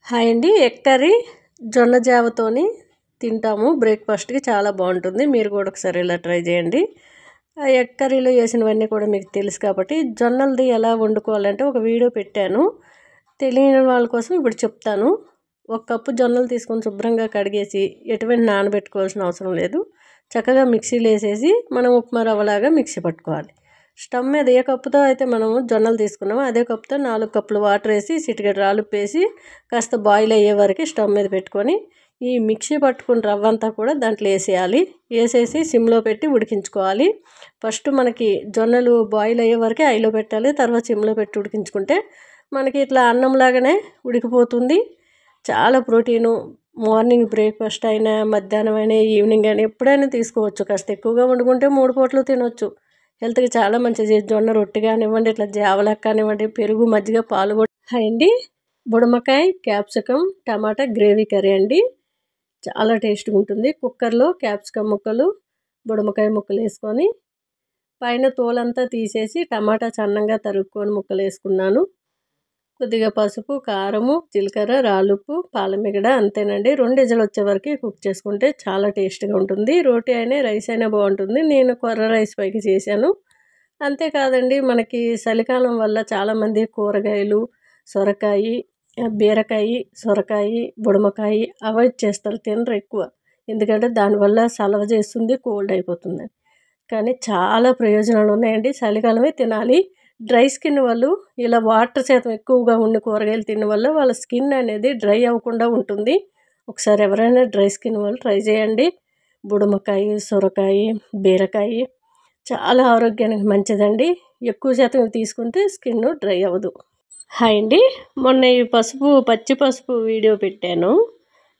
Hi అండి. Egg curry జొన్న జావతోని తింటాము బ్రేక్ఫాస్ట్కి, చాలా బాగుంటుంది. మీరు కూడా ఒకసారి ఇలా ట్రై చేయండి. ఆ ఎగ్ కర్రీలో వేసినవన్నీ కూడా మీకు తెలుసు కాబట్టి జొన్నలది ఎలా వండుకోవాలంటే ఒక వీడియో పెట్టాను. తెలియని వాళ్ళ కోసం ఇప్పుడు చెప్తాను. 1 కప్పు జొన్నలు తీసుకొని శుభ్రంగా కడిగేసి ఎటువంటి నానబెట్టుకోవాల్సిన అవసరం లేదు. చక్కగా మిక్సీలో వేసేసి మనం ఉప్మా రవ్వలాగా మిక్సీ పట్టుకోవాలి. స్టవ్ మీద ఏ కప్పుతో అయితే మనము జొన్నలు తీసుకున్నామో అదే కప్పుతో 4 కప్పులు వాటర్ వేసి చిటికెడు రాళ్ళుప్పు వేసి కాస్త బాయిల్ అయ్యే వరకు స్టవ్ మీద పెట్టుకొని ఈ మిక్సీ పట్టుకున్న రవ్వ అంతా కూడా దాంట్లో వేసేయాలి. వేసేసి సిమ్లో పెట్టి ఉడికించుకోవాలి. ఫస్ట్ మనకి జొన్నలు బాయిల్ అయ్యే వరకు హైలో పెట్టాలి. తర్వాత సిమ్లో పెట్టి ఉడికించుకుంటే మనకి ఇట్లా అన్నంలాగానే ఉడికిపోతుంది. చాలా ప్రోటీను. మార్నింగ్ బ్రేక్ఫాస్ట్ అయినా, మధ్యాహ్నం అయినా, ఈవినింగ్ అయినా ఎప్పుడైనా తీసుకోవచ్చు. కాస్త ఎక్కువగా వండుకుంటే 3 పూటలు తినొచ్చు. హెల్త్కి చాలా మంచిది. జొన్న రొట్టె కానివ్వండి, ఇట్లా జావలకు కానివ్వండి, పెరుగు, మజ్జిగ, పాలు కూడా. అండి, బుడమకాయ, క్యాప్సికమ్, టమాటా గ్రేవీ కర్రీ అండి. చాలా టేస్ట్గా ఉంటుంది. కుక్కర్లో క్యాప్సికమ్ ముక్కలు, బుడమకాయ ముక్కలు వేసుకొని పైన తోలంతా తీసేసి టమాటా సన్నంగా తరుక్కొని ముక్కలు వేసుకున్నాను. కొద్దిగా పసుపు, కారము, జీలకర్ర, రాళ్ళుప్పు, పాలమిగడ, అంతేనండి. 2 విజిల్ వచ్చే వరకు కుక్ చేసుకుంటే చాలా టేస్ట్గా ఉంటుంది. రోటీ అయినా రైస్ అయినా బాగుంటుంది. నేను కొర్ర రైస్ పైకి చేశాను. అంతేకాదండి, మనకి చలికాలం వల్ల చాలామంది కూరగాయలు, సొరకాయ, బీరకాయ, సొరకాయ, బుడమకాయ అవాయిడ్ చేస్తారు, తినరు ఎక్కువ. ఎందుకంటే దానివల్ల సలవ చేస్తుంది, కోల్డ్ అయిపోతుంది. కానీ చాలా ప్రయోజనాలు ఉన్నాయండి. చలికాలమే తినాలి. డ్రై స్కిన్ వాళ్ళు ఇలా వాటర్ శాతం ఎక్కువగా ఉండి కూరగాయలు తినడం వల్ల వాళ్ళ స్కిన్ అనేది డ్రై అవ్వకుండా ఉంటుంది. ఒకసారి ఎవరైనా డ్రై స్కిన్ వాళ్ళు ట్రై చేయండి. బుడమకాయ, సొరకాయ, బీరకాయ చాలా ఆరోగ్యానికి మంచిదండి. ఎక్కువ శాతం తీసుకుంటే స్కిన్ డ్రై అవ్వదు. హాయ్ అండి, మొన్న ఈ పచ్చి పసుపు వీడియో పెట్టాను.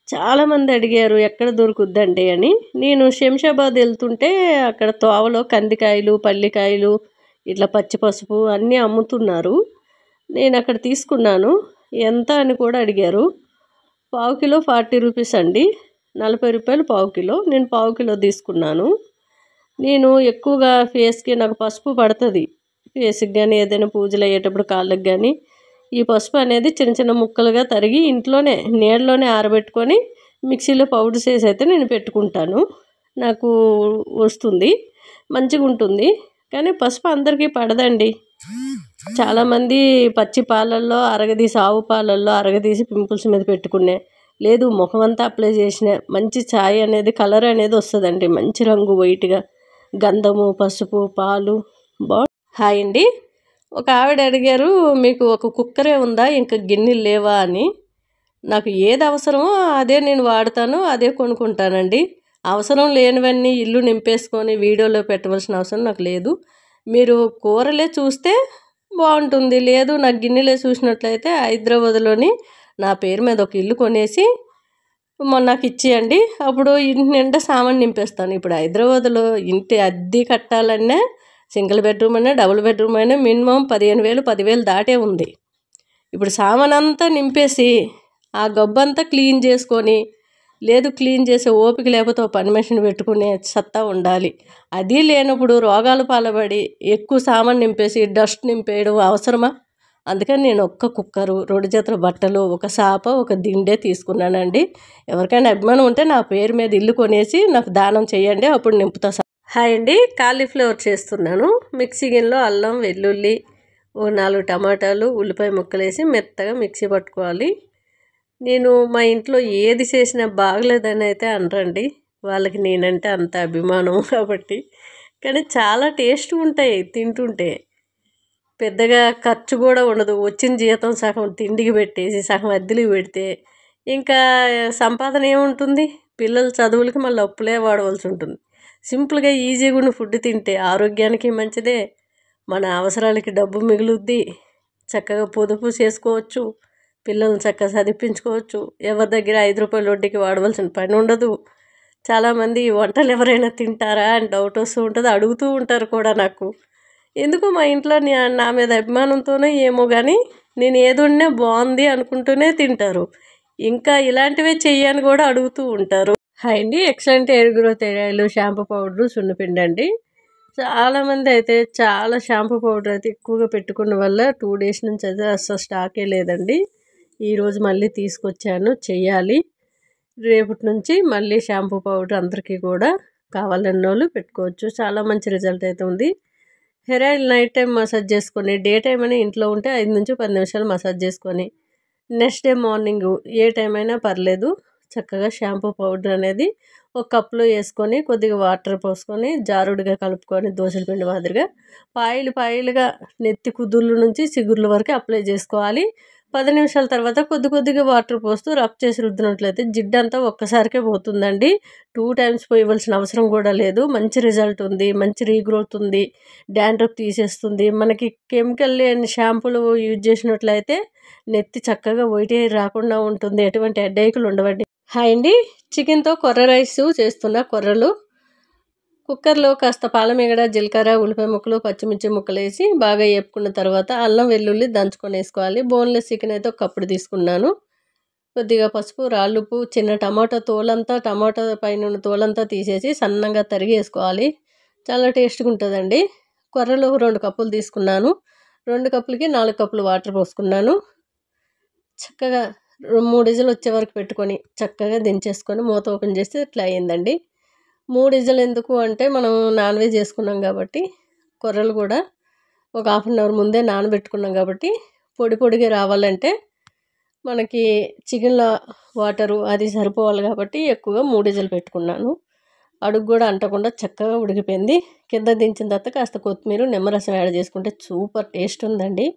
చాలామంది అడిగారు ఎక్కడ దొరుకుద్దండి అని. నేను శంషాబాద్ వెళ్తుంటే అక్కడ తోవలో కందికాయలు, పల్లికాయలు, ఇట్లా పచ్చి పసుపు అన్నీ అమ్ముతున్నారు. నేను అక్కడ తీసుకున్నాను. ఎంత అని కూడా అడిగారు. 1/4 కిలో 40 రూపీస్ అండి. 40 రూపాయలు 1/4 కిలో. నేను 1/4 కిలో తీసుకున్నాను. నేను ఎక్కువగా ఫేస్కి నాకు పసుపు పడుతుంది. ఫేస్కి కానీ ఏదైనా పూజలు అయ్యేటప్పుడు కాళ్ళకి కానీ ఈ పసుపు అనేది చిన్న చిన్న ముక్కలుగా తరిగి ఇంట్లోనే నీళ్ళలోనే ఆరబెట్టుకొని మిక్సీలో పౌడర్ చేసి అయితే నేను పెట్టుకుంటాను. నాకు వస్తుంది, మంచిగా ఉంటుంది. కానీ పసుపు అందరికీ పడదండి. చాలామంది పచ్చి పాలల్లో అరగదీసి, ఆవు పాలల్లో అరగదీసి పింపుల్స్ మీద పెట్టుకునే, లేదు ముఖం అంతా అప్లై చేసిన మంచి ఛాయ్ అనేది కలర్ అనేది వస్తుందండి. మంచి రంగు వైట్గా, గంధము, పసుపు, పాలు హాయ్ అండి, ఒక ఆవిడ అడిగారు, మీకు ఒక కుక్కరే ఉందా, ఇంకా గిన్నెలు లేవా అని. నాకు ఏది అవసరమో అదే నేను వాడతాను, అదే కొనుక్కుంటానండి. అవసరం లేనివన్నీ ఇల్లు నింపేసుకొని వీడియోలో పెట్టవలసిన అవసరం నాకు లేదు. మీరు కూరలే చూస్తే బాగుంటుంది. లేదు నాకు గిన్నెలే చూసినట్లయితే హైదరాబాద్లోని నా పేరు మీద ఒక ఇల్లు కొనేసి నాకు ఇచ్చేయండి. అప్పుడు ఇంటి నిండా సామాన్ నింపేస్తాను. ఇప్పుడు హైదరాబాద్లో ఇంటి అద్దె కట్టాలన్నా, సింగిల్ బెడ్రూమ్ అయినా, డబుల్ బెడ్రూమ్ అయినా మినిమం 15,000, 10,000 దాటే ఉంది. ఇప్పుడు సామాన్ అంతా నింపేసి ఆ గబ్బంతా క్లీన్ చేసుకొని, లేదు క్లీన్ చేసే ఓపిక లేకపోతే ఒక పని మనిషిని పెట్టుకునే సత్తా ఉండాలి. అది లేనప్పుడు రోగాలు పాలబడి ఎక్కువ సామాన్ నింపేసి డస్ట్ నింపేయడం అవసరమా? అందుకని నేను ఒక్క కుక్కరు, 2 జతల బట్టలు, ఒక సాప, ఒక దిండే తీసుకున్నానండి. ఎవరికైనా అభిమానం ఉంటే నా పేరు మీద ఇల్లు కొనేసి నాకు దానం చేయండి, అప్పుడు నింపుతా. హాయ్ అండి, కాలీఫ్లవర్ చేస్తున్నాను. మిక్సీ గిన్నెలో అల్లం, వెల్లుల్లి, ఓ 4 టమాటాలు, ఉల్లిపాయ ముక్కలు వేసి మెత్తగా మిక్సీ పట్టుకోవాలి. నేను మా ఇంట్లో ఏది చేసినా బాగలేదని అయితే అనరండి. వాళ్ళకి నేనంటే అంత అభిమానం కాబట్టి. కానీ చాలా టేస్ట్ ఉంటాయి తింటుంటే. పెద్దగా ఖర్చు కూడా ఉండదు. వచ్చిన జీతం సగం తిండికి పెట్టేసి సగం అద్దెలకు పెడితే ఇంకా సంపాదన ఏముంటుంది? పిల్లల చదువులకి మళ్ళీ అప్పులే వాడవలసి ఉంటుంది. సింపుల్గా ఈజీగా ఉన్న ఫుడ్ తింటే ఆరోగ్యానికి మంచిదే, మన అవసరాలకి డబ్బు మిగులుద్ది, చక్కగా పొదుపు చేసుకోవచ్చు, పిల్లల్ని చక్కగా చదివించుకోవచ్చు. ఎవరి దగ్గర 5 రూపాయల వడ్డీకి వాడవలసిన పని ఉండదు. చాలామంది వంటలు ఎవరైనా తింటారా అని డౌట్ వస్తూ ఉంటుంది, అడుగుతూ ఉంటారు కూడా నాకు. ఎందుకు మా ఇంట్లో నా మీద అభిమానంతోనే ఏమో కానీ నేను ఏదున్నా బాగుంది అనుకుంటూనే తింటారు. ఇంకా ఇలాంటివే చెయ్యని కూడా అడుగుతూ ఉంటారు. హాయ్ అండి, excellent hair growth oil, shampoo powder, సున్నపిండి అండి. చాలామంది అయితే చాలా షాంపూ పౌడర్ అయితే ఎక్కువగా పెట్టుకున్న వల్ల 2 డేస్ నుంచి అయితే అసలు స్టాకే లేదండి. ఈరోజు మళ్ళీ తీసుకొచ్చాను, చెయ్యాలి. రేపటి నుంచి మళ్ళీ షాంపూ పౌడర్ అందరికీ కూడా కావాలన్నోళ్ళు పెట్టుకోవచ్చు. చాలా మంచి రిజల్ట్ అయితే ఉంది. Hair oil night time massage చేసుకొని, డే టైం అని ఇంట్లో ఉంటే 5 నుంచి 10 నిమిషాలు మసాజ్ చేసుకొని, నెక్స్ట్ డే మార్నింగ్ ఏ టైం అయినా పర్లేదు చక్కగా షాంపూ పౌడర్ అనేది ఒక కప్లో వేసుకొని కొద్దిగా వాటర్ పోసుకొని జారుడుగా కలుపుకొని దోశల పిండి మాదిరిగా పాయిలుగా నెత్తి కుదుళ్ళ నుంచి చిగుర్ల వరకు అప్లై చేసుకోవాలి. 10 నిమిషాల తర్వాత కొద్దిగా వాటర్ పోస్తూ రబ్ చేసి రుద్దినట్లయితే జిడ్డంతా ఒక్కసారికే పోతుందండి. 2 టైమ్స్ పోయవలసిన అవసరం కూడా లేదు. మంచి రిజల్ట్ ఉంది, మంచి రీగ్రోత్ ఉంది, డాండ్రఫ్ తీసేస్తుంది. మనకి కెమికల్ లేని షాంపూలు యూజ్ చేసినట్లయితే నెత్తి చక్కగా వైట్ హెయిర్ రాకుండా ఉంటుంది, ఎటువంటి హెడేకులు ఉండవండి. హాయ్ అండి, చికెన్తో కొర్ర రైస్ చేస్తున్నా. కొర్రలు కుక్కర్లో కాస్త పాలమేగడ, జీలకర్ర, ఉల్లిపాయ ముక్కలు, పచ్చిమిర్చి ముక్కలు వేసి బాగా వేపుకున్న తర్వాత అల్లం వెల్లుల్లి దంచుకొని వేసుకోవాలి. బోన్లెస్ చికెన్ అయితే ఒక కప్పుడు తీసుకున్నాను. కొద్దిగా పసుపు, రాళ్ళుప్పు, చిన్న టమాటా పైన తోలంతా తీసేసి సన్నంగా తరిగి వేసుకోవాలి. చాలా టేస్ట్గా ఉంటుందండి. కొర్రలు 2 కప్పులు తీసుకున్నాను. 2 కప్పులకి 4 కప్పులు వాటర్ పోసుకున్నాను. చక్కగా 3 విజిల్ వచ్చే వరకు పెట్టుకొని చక్కగా దించేసుకొని మూత ఓపెన్ చేస్తే ఇట్లా అయ్యిందండి. 3 విజిల్ ఎందుకు అంటే మనం నాన్ వెజ్ చేసుకున్నాం కాబట్టి, కొర్రలు కూడా ఒక హాఫ్ అన్ అవర్ ముందే నానబెట్టుకున్నాం కాబట్టి పొడిగా రావాలంటే మనకి చికెన్లో వాటరు అది సరిపోవాలి కాబట్టి ఎక్కువగా 3 విజిల్ పెట్టుకున్నాను. అడుగు కూడా అంటకుండా చక్కగా ఉడికిపోయింది. కింద దించిన తర్వాత కాస్త కొత్తిమీర, నిమ్మరసం యాడ్ చేసుకుంటే సూపర్ టేస్ట్ ఉందండి.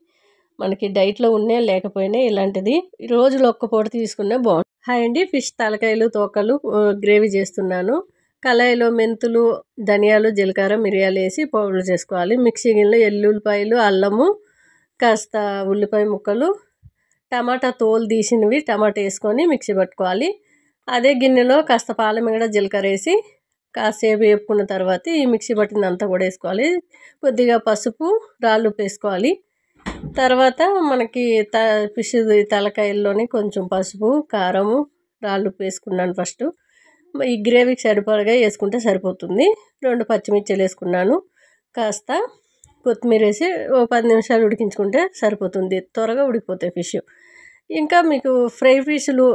మనకి డైట్లో ఉన్నా లేకపోయినా ఇలాంటిది రోజులో ఒక్క పూట తీసుకున్నా బాగుంటుంది. హాయ్ అండి, ఫిష్ తలకాయలు, తోకలు గ్రేవీ చేస్తున్నాను. కళాయిలో మెంతులు, ధనియాలు, జీలకర్ర, మిరియాలు వేసి పౌడర్ చేసుకోవాలి. మిక్సీ గిన్నెలో ఎల్లుల్లిపాయలు, అల్లము, కాస్త ఉల్లిపాయ ముక్కలు, టమాటా తోలు తీసినవి టమాటా వేసుకొని మిక్సీ పట్టుకోవాలి. అదే గిన్నెలో కాస్త పాలమేగడ, జీలకర్ర వేసి కాసేపు వేపుకున్న తర్వాత ఈ మిక్సీ పట్టిందంతా కూడా వేసుకోవాలి. కొద్దిగా పసుపు, రాళ్ళుప్పు వేసుకోవాలి. తర్వాత మనకి ఫిష్ తలకాయల్లోని కొంచెం పసుపు, కారము, రాళ్ళుప్పు వేసుకున్నాను ఫస్ట్. ఈ గ్రేవీకి సరిపడగా వేసుకుంటే సరిపోతుంది. 2 పచ్చిమిర్చిలు వేసుకున్నాను. కాస్త కొత్తిమీర వేసి ఓ 10 నిమిషాలు ఉడికించుకుంటే సరిపోతుంది. త్వరగా ఉడికిపోతాయి ఫిష్. ఇంకా మీకు ఫ్రై ఫిష్లు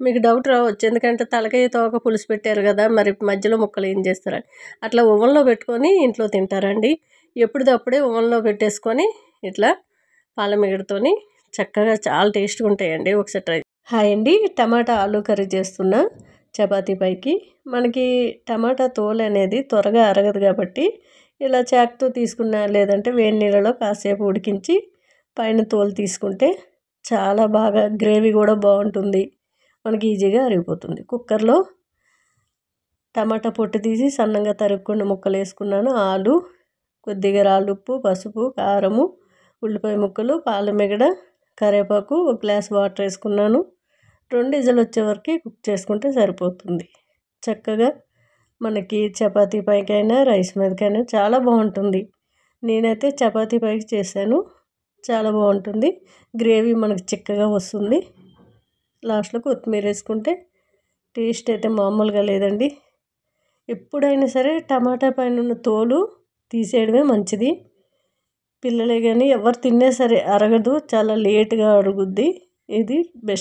మీకు డౌట్ రావచ్చు, ఎందుకంటే తలకాయ తోక పులుసు పెట్టారు కదా, మరి మధ్యలో ముక్కలు ఏం చేస్తారని. అట్లా ఓవెన్లో పెట్టుకొని ఇంట్లో తింటారండి. ఎప్పటిదప్పుడే ఓవెన్లో పెట్టేసుకొని ఇట్లా పాలమేగడతోని చక్కగా చాలా టేస్ట్గా ఉంటాయండి. ఒకసారి ట్రై. హాయ్ అండి, టమాటా ఆలు కర్రీ చేస్తున్నా చపాతీ పైకి. మనకి టమాటా తోలు అనేది త్వరగా అరగదు కాబట్టి ఇలా చాకుతో తీసుకున్నా, లేదంటే వేడి నీళ్ళలో కాసేపు ఉడికించి పైన తోలు తీసుకుంటే చాలా బాగా గ్రేవీ కూడా బాగుంటుంది, మనకి ఈజీగా అరిగిపోతుంది. కుక్కర్లో టమాటా పొట్టు తీసి సన్నంగా తరుక్కున్న ముక్కలు వేసుకున్నాను. ఆలు, కొద్దిగా రాళ్ళుప్పు, పసుపు, కారము, ఉల్లిపాయ ముక్కలు, పాలమేగడ, కరివేపాకు, 1 గ్లాస్ వాటర్ వేసుకున్నాను. 2 విజిల్ వచ్చే వరకు కుక్ చేసుకుంటే సరిపోతుంది. చక్కగా మనకి చపాతీ పైకైనా రైస్ మీదకైనా చాలా బాగుంటుంది. నేనైతే చపాతీ పైకి చేశాను, చాలా బాగుంటుంది. గ్రేవీ మనకు చిక్కగా వస్తుంది. లాస్ట్లో కొత్తిమీర వేసుకుంటే టేస్ట్ అయితే మామూలుగా లేదండి. ఎప్పుడైనా సరే టమాటా పైన ఉన్న తోలు తీసేయడమే మంచిది. పిల్లలే కానీ ఎవరు తిన్నా సరే అరగదు, చాలా లేట్గా అరుగుద్ది. ఇది బెస్ట్.